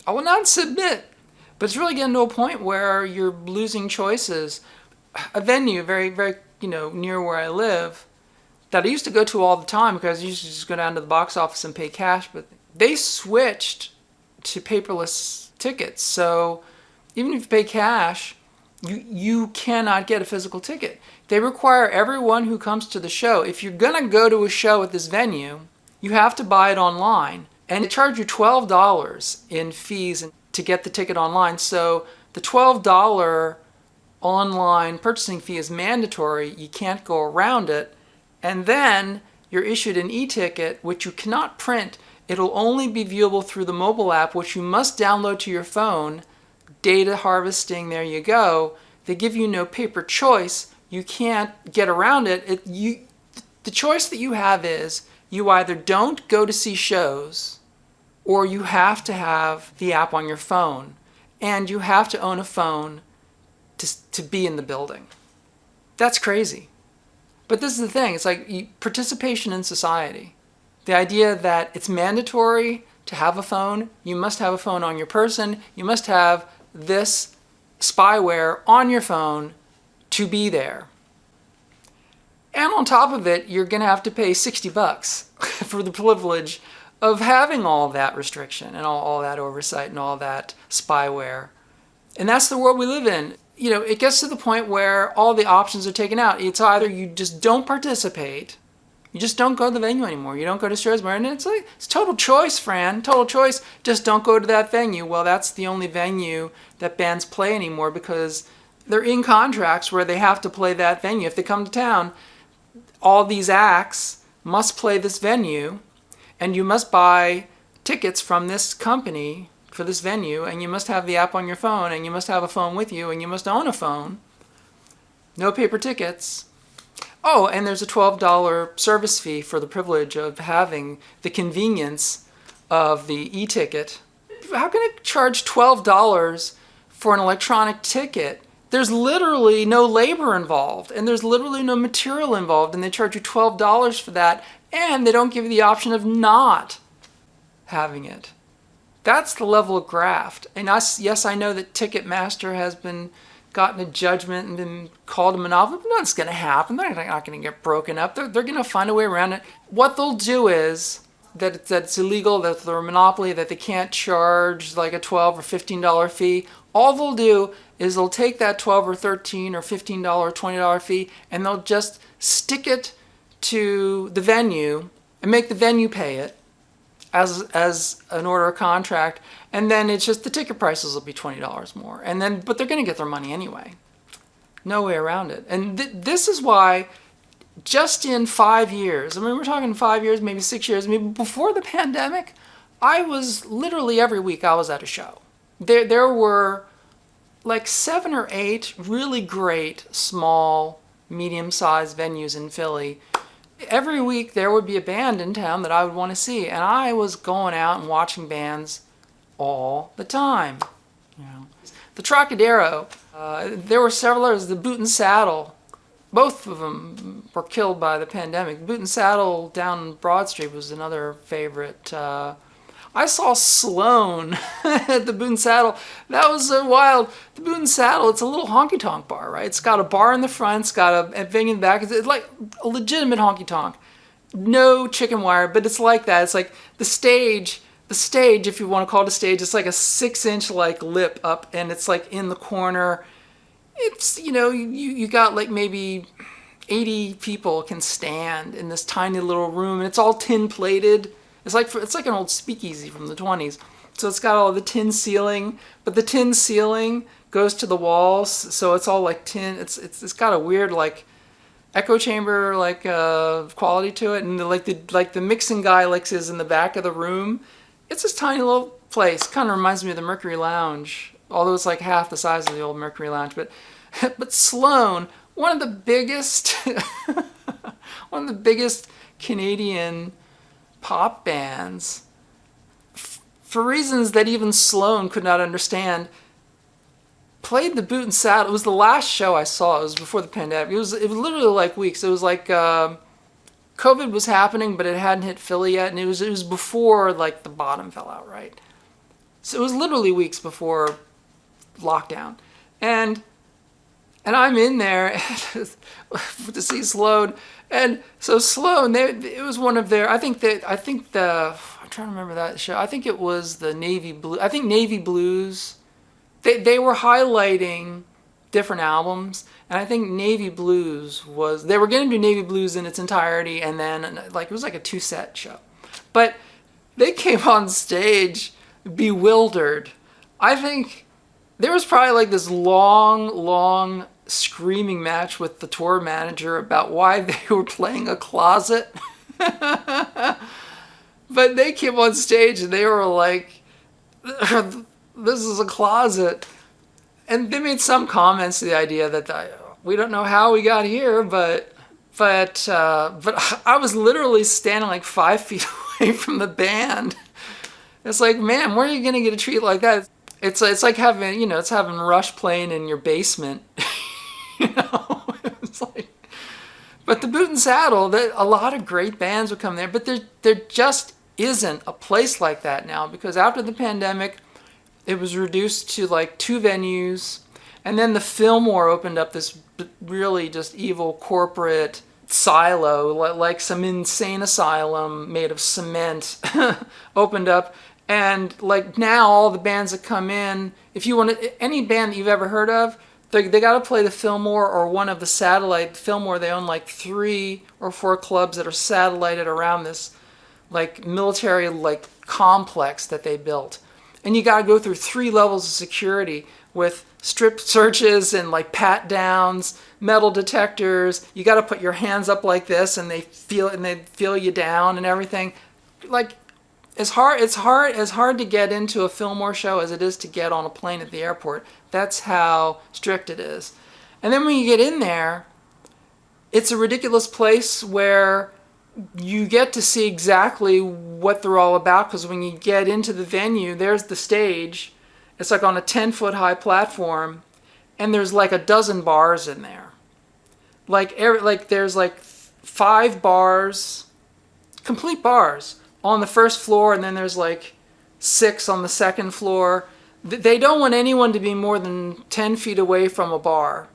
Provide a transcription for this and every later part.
I will not submit. But it's really getting to a point where you're losing choices. A venue very, very, near where I live that I used to go to all the time because I used to just go down to the box office and pay cash, but they switched to paperless tickets. So even if you pay cash, you cannot get a physical ticket. They require everyone who comes to the show, if you're going to go to a show at this venue, you have to buy it online. And they charge you $12 in fees to get the ticket online. So the $12 online purchasing fee is mandatory. You can't go around it. And then you're issued an e-ticket, which you cannot print. It'll only be viewable through the mobile app, which you must download to your phone. Data harvesting, there you go. They give you no paper choice. You can't get around it. The choice that you have is you either don't go to see shows or you have to have the app on your phone. And you have to own a phone to be in the building. That's crazy. But this is the thing. It's like participation in society. The idea that it's mandatory to have a phone. You must have a phone on your person. You must have this spyware on your phone to be there. And on top of it, you're going to have to pay $60 for the privilege of having all that restriction and all that oversight and all that spyware. And that's the world we live in. It gets to the point where all the options are taken out. It's either you just don't participate, you just don't go to the venue anymore, you don't go to Strasbourg, and it's total choice, Fran, total choice. Just don't go to that venue. Well, that's the only venue that bands play anymore because they're in contracts where they have to play that venue. If they come to town, all these acts must play this venue, and you must buy tickets from this company for this venue, and you must have the app on your phone, and you must have a phone with you, and you must own a phone. No paper tickets. Oh, and there's a $12 service fee for the privilege of having the convenience of the e-ticket. How can I charge $12 for an electronic ticket? There's literally no labor involved, and there's literally no material involved, and they charge you $12 for that, and they don't give you the option of not having it. That's the level of graft. And yes, I know that Ticketmaster has gotten a judgment and been called a monopoly, but that's going to happen. They're not going to get broken up. They're going to find a way around it. What they'll do is that it's illegal, that they're a monopoly, that they can't charge like a $12 or $15 fee. All they'll do is they'll take that $12 or $13 or $15 or $20 fee and they'll just stick it to the venue and make the venue pay it as an order of contract, and then it's just the ticket prices will be $20 more, but they're going to get their money anyway. No way around it. And this is why, just in 5 years, we're talking 5 years, maybe 6 years, maybe before the pandemic, I was literally every week I was at a show. There were like 7 or 8 really great small, medium-sized venues in Philly. Every week there would be a band in town that I would want to see, and I was going out and watching bands all the time. The Trocadero, there were several others. The Boot and Saddle, both of them were killed by the pandemic. Boot and Saddle down Broad Street was another favorite. I saw Sloan at the Boot and Saddle. That was wild. The Boot and Saddle, it's a little honky-tonk bar, right? It's got a bar in the front, it's got a venue in the back. It's like a legitimate honky-tonk. No chicken wire, but it's like that. It's like the stage, if you want to call it a stage, it's like a 6-inch like lip up, and it's like in the corner. It's, you got like maybe 80 people can stand in this tiny little room, and it's all tin-plated. It's like an old speakeasy from the 20s. So it's got all the tin ceiling, but the tin ceiling goes to the walls, so it's all like tin. It's got a weird like echo chamber like quality to it, and the mixing guy is in the back of the room. It's this tiny little place. Kind of reminds me of the Mercury Lounge, although it's like half the size of the old Mercury Lounge. But Sloan, one of the biggest Canadian pop bands, for reasons that even Sloan could not understand, played the Boot and Saddle. It was the last show I saw. It was before the pandemic. It was literally like weeks. It was like COVID was happening, but it hadn't hit Philly yet, and it was before like the bottom fell out, right? So it was literally weeks before lockdown. And I'm in there to see Sloan. And so Sloan, it was one of their, I'm trying to remember that show. I think it was the Navy Blue. I think Navy Blues. They were highlighting different albums, and I think Navy Blues they were going to do Navy Blues in its entirety, and then like it was like a 2-set show. But they came on stage bewildered. I think there was probably like this long screaming match with the tour manager about why they were playing a closet. But they came on stage and they were like, this is a closet. And they made some comments to the idea that we don't know how we got here, but I was literally standing like 5 feet away from the band. It's like, man, where are you gonna get a treat like that? It's like having, it's having Rush playing in your basement. It's like, but the Boot and Saddle, a lot of great bands would come there, but there just isn't a place like that now, because after the pandemic, it was reduced to like 2 venues, and then the Fillmore opened up this really just evil corporate silo, like some insane asylum made of cement opened up. And like now all the bands that come in, if you want any band that you've ever heard of, they got to play the Fillmore or one of the satellite. Fillmore, they own like 3 or 4 clubs that are satellited around this like military like complex that they built. And you got to go through 3 levels of security with strip searches and like pat downs, metal detectors. You got to put your hands up like this, and they feel you down and everything. Like it's hard to get into a Fillmore show as it is to get on a plane at the airport. That's how strict it is. And then when you get in there, it's a ridiculous place where you get to see exactly what they're all about, because when you get into the venue, there's the stage. It's like on a 10-foot high platform, and there's like a dozen bars in there. Like there's like 5 bars, complete bars, on the first floor, and then there's like 6 on the second floor. They don't want anyone to be more than 10 feet away from a bar.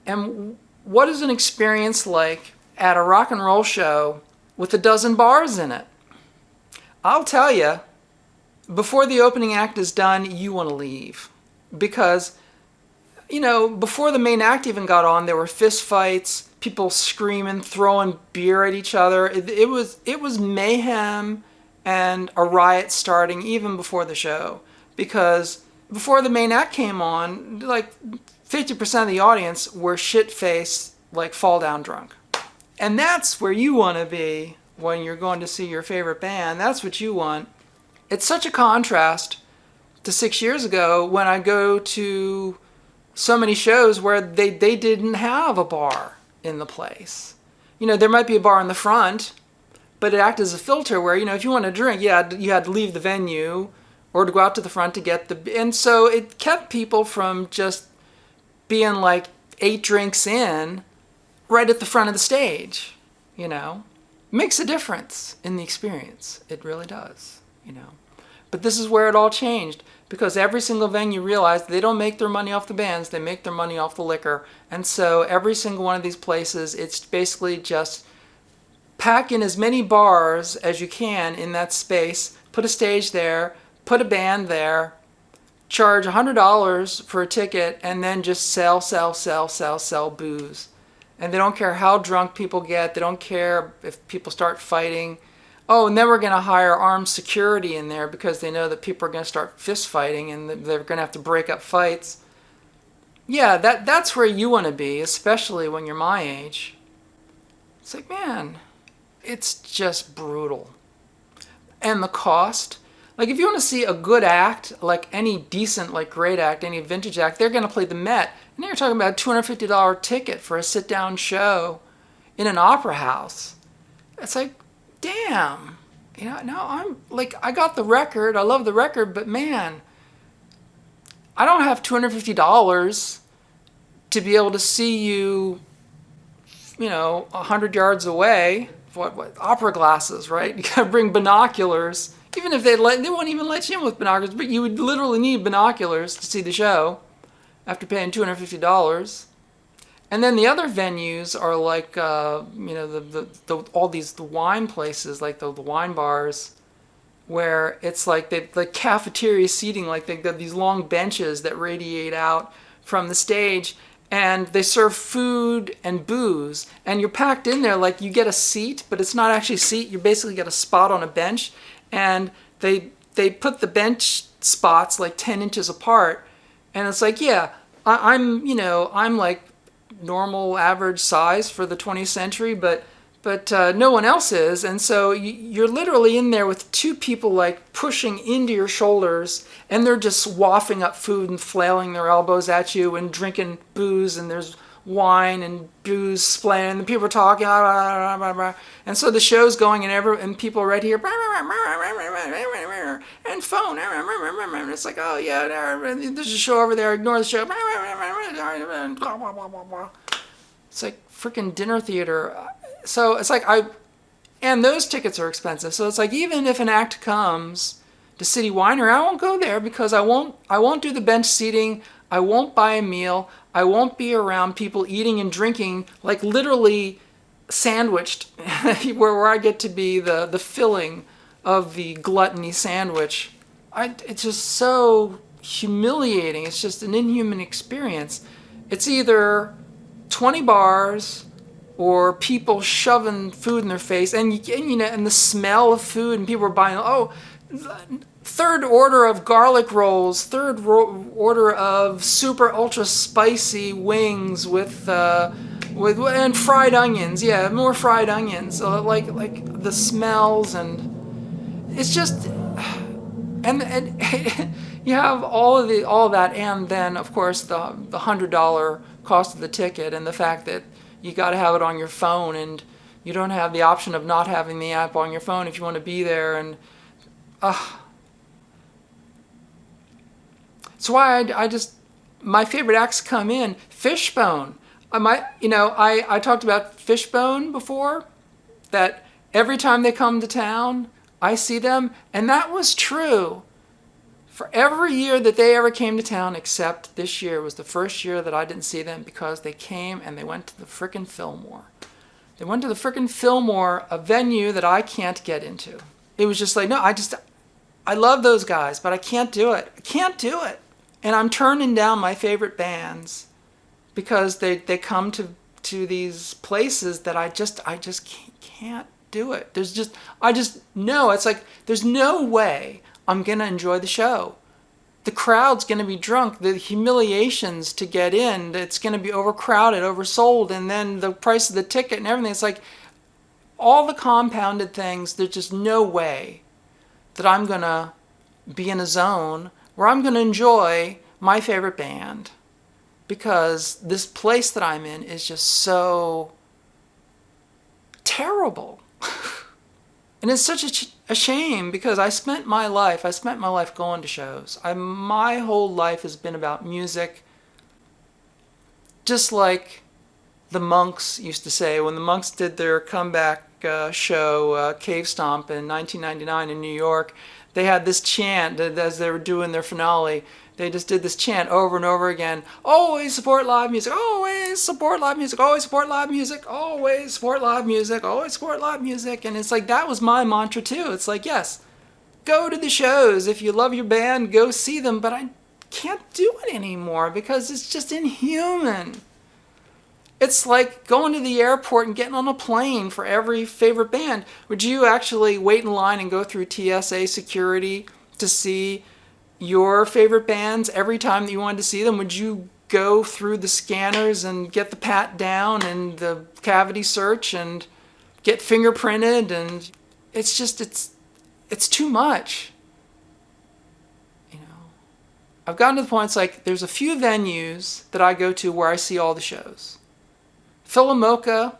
And what is an experience like at a rock and roll show with a dozen bars in it? I'll tell you, before the opening act is done, you want to leave. Because, before the main act even got on, there were fist fights, people screaming, throwing beer at each other. It was mayhem and a riot starting even before the show. Because before the main act came on, like 50% of the audience were shit-faced, like fall-down drunk. And that's where you want to be when you're going to see your favorite band. That's what you want. It's such a contrast to 6 years ago when I go to so many shows where they didn't have a bar in the place. There might be a bar in the front, but it acted as a filter where, if you want to drink, you had to leave the venue or to go out to the front to get and so it kept people from just being like 8 drinks in right at the front of the stage, Makes a difference in the experience. It really does, But this is where it all changed, because every single venue realized they don't make their money off the bands, they make their money off the liquor. And so every single one of these places, it's basically just pack in as many bars as you can in that space, put a stage there, put a band there, charge $100 for a ticket, and then just sell booze. And they don't care how drunk people get. They don't care if people start fighting. Oh, and then we're going to hire armed security in there because they know that people are going to start fist fighting and they're going to have to break up fights. Yeah, that's where you want to be, especially when you're my age. It's like, man, it's just brutal. And the cost. Like, if you want to see a good act, like any decent, like great act, any vintage act, they're going to play the Met. And you're talking about a $250 ticket for a sit-down show in an opera house. It's like, damn. Now I'm like, I got the record. I love the record, but man, I don't have $250 to be able to see you, 100 yards away. What opera glasses, right? You got to bring binoculars Even if they won't even let you in with binoculars, but you would literally need binoculars to see the show after paying $250. And then the other venues are like, all these the wine places, like the wine bars, where it's like the cafeteria seating, like they've got these long benches that radiate out from the stage, and they serve food and booze, and you're packed in there like you get a seat, but it's not actually a seat. You basically get a spot on a bench, and they put the bench spots like 10 inches apart, and it's like, yeah, I'm like normal average size for the 20th century, but no one else is, and so you're literally in there with two people like pushing into your shoulders, and they're just wafting up food and flailing their elbows at you and drinking booze, and there's wine and booze splaying, and the people are talking, blah, blah, blah, and so the show's going, and people right here, and phone, it's like, oh yeah, there's a show over there, ignore the show, it's like freaking dinner theater. So it's like and those tickets are expensive. So it's like, even if an act comes to City Winery, I won't go there because I won't do the bench seating. I won't buy a meal. I won't be around people eating and drinking, like literally sandwiched, where I get to be the filling of the gluttony sandwich. It's just so humiliating. It's just an inhuman experience. It's either 20 bars or people shoving food in their face, and the smell of food, and people are buying, third order of garlic rolls, third order of super ultra spicy wings with and fried onions, more fried onions, like the smells, and it's just, and you have all of that, and then of course the $100 cost of the ticket, and the fact that you got to have it on your phone, and you don't have the option of not having the app on your phone if you want to be there. And that's why my favorite acts come in. Fishbone. I talked about Fishbone before, that every time they come to town, I see them, and that was true for every year that they ever came to town, except this year was the first year that I didn't see them, because they came and they went to the frickin' Fillmore. They went to the frickin' Fillmore, a venue that I can't get into. It was just like, no, I love those guys, but I can't do it. I can't do it. And I'm turning down my favorite bands because they come to these places that I just can't do it. It's like, there's no way I'm going to enjoy the show. The crowd's going to be drunk. The humiliations to get in, it's going to be overcrowded, oversold, and then the price of the ticket and everything. It's like all the compounded things, there's just no way that I'm going to be in a zone where I'm going to enjoy my favorite band, because this place that I'm in is just so terrible. And it's such a shame, because I spent my life going to shows. My whole life has been about music. Just like the Monks used to say, when the Monks did their comeback show, Cave Stomp, in 1999 in New York, they had this chant as they were doing their finale. They just did this chant over and over again. Always support live music. Always support live music. Always support live music. Always support live music. Always support live music. And it's like, that was my mantra too. It's like, yes, go to the shows. If you love your band, go see them. But I can't do it anymore because it's just inhuman. It's like going to the airport and getting on a plane for every favorite band. Would you actually wait in line and go through TSA security to see your favorite bands every time that you wanted to see them? Would you go through the scanners and get the pat down and the cavity search and get fingerprinted? And it's just, it's too much. I've gotten to the point, it's like, there's a few venues that I go to where I see all the shows. Philomoka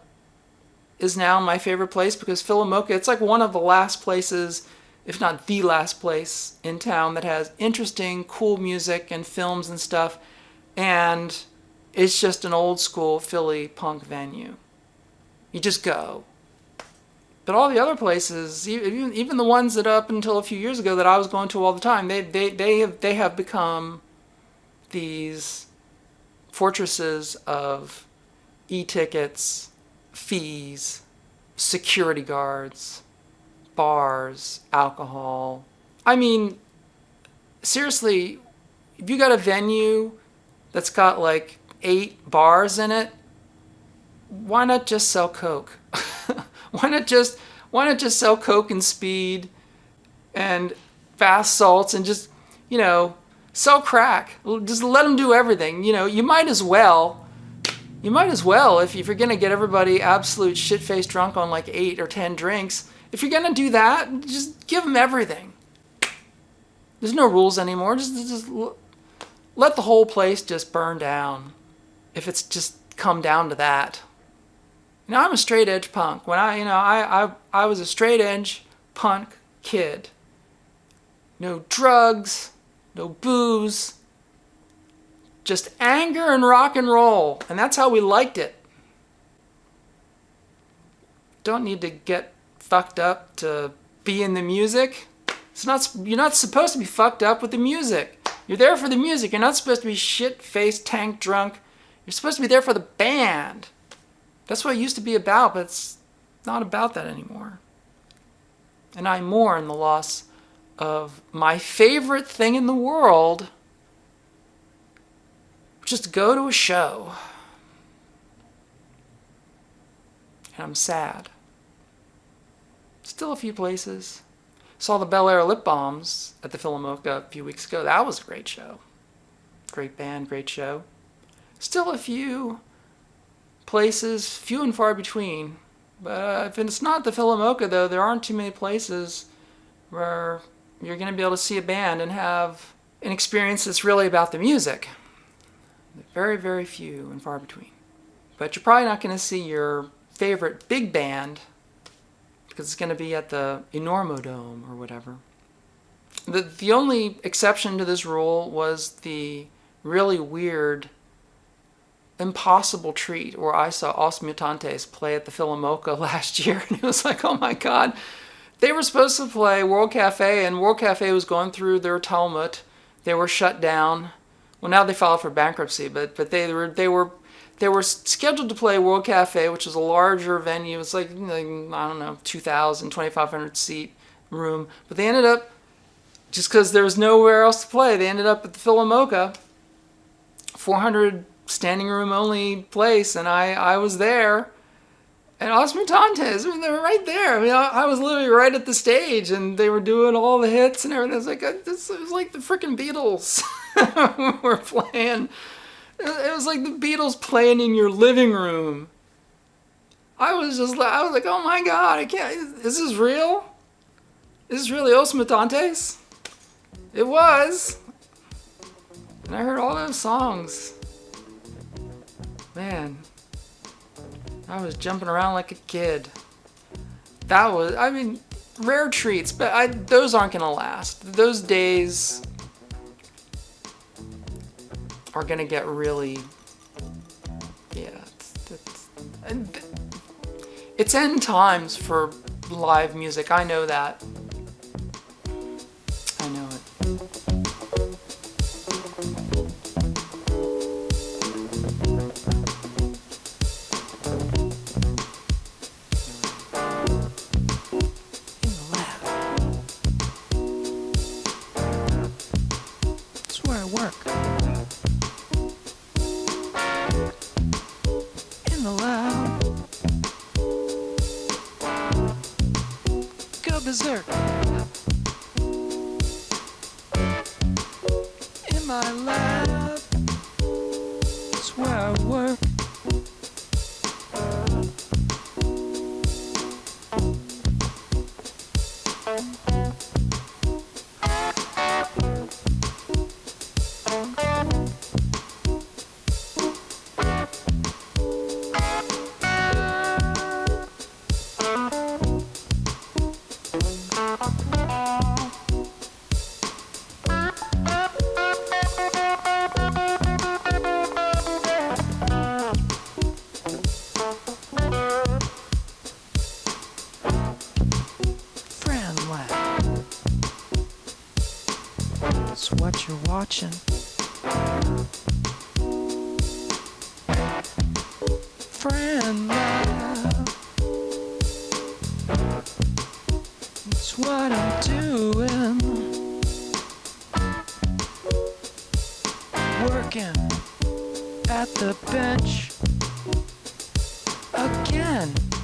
is now my favorite place, because Philomoka, it's like one of the last places, if not the last place in town, that has interesting, cool music and films and stuff. And it's just an old school Philly punk venue. You just go. But all the other places, even the ones that up until a few years ago that I was going to all the time, they have become these fortresses of e-tickets, fees, security guards, bars, alcohol. I mean, seriously, if you got a venue that's got like 8 bars in it, why not just sell Coke? why not just sell Coke and speed and fast salts and just, sell crack. Just let them do everything. You might as well if you're going to get everybody absolute shit-faced drunk on like 8 or 10 drinks, if you're going to do that, just give them everything. There's no rules anymore. Just let the whole place just burn down if it's just come down to that. I'm a straight edge punk. When I was a straight edge punk kid. No drugs, no booze, just anger and rock and roll. And that's how we liked it. Don't need to get fucked up to be in the music. You're not supposed to be fucked up with the music. You're there for the music. You're not supposed to be shit-faced, tank drunk. You're supposed to be there for the band. That's what it used to be about, but it's not about that anymore. And I mourn the loss of my favorite thing in the world, which is to go to a show. And I'm sad. Still a few places. Saw the Bel Air Lip Bombs at the Philomoka a few weeks ago. That was a great show. Great band, great show. Still a few places, few and far between. But if it's not the Philomoka, though, there aren't too many places where you're going to be able to see a band and have an experience that's really about the music. Very, very few and far between. But you're probably not going to see your favorite big band because it's going to be at the Enormodome or whatever. The only exception to this rule was the really weird Impossible Treat where I saw Os Mutantes play at the Philomoka last year, and it was like, oh my god. They were supposed to play World Cafe, and World Cafe was going through their tumult. They were shut down. Well, now they filed for bankruptcy, but they were scheduled to play World Cafe, which is a larger venue. It's like, I don't know, 2,000, 2,500 seat room. But they ended up, just because there was nowhere else to play, they ended up at the Philomoka, 400 standing room only place, and I was there. And Os Mutantes, they were right there. I was literally right at the stage, and they were doing all the hits and everything. It was like the freaking Beatles were playing. It was like the Beatles playing in your living room. I was like, oh my god, I can't. Is this real? Is this really Os Mutantes? It was. And I heard all those songs. Man, I was jumping around like a kid. That was, rare treats, but those aren't going to last. Those days are going to get really, it's end times for live music. I know that. I know it. Berserk. In my lab, it's where I work. That's what you're watching. Friend love. That's what I'm doing. Working at the bench again.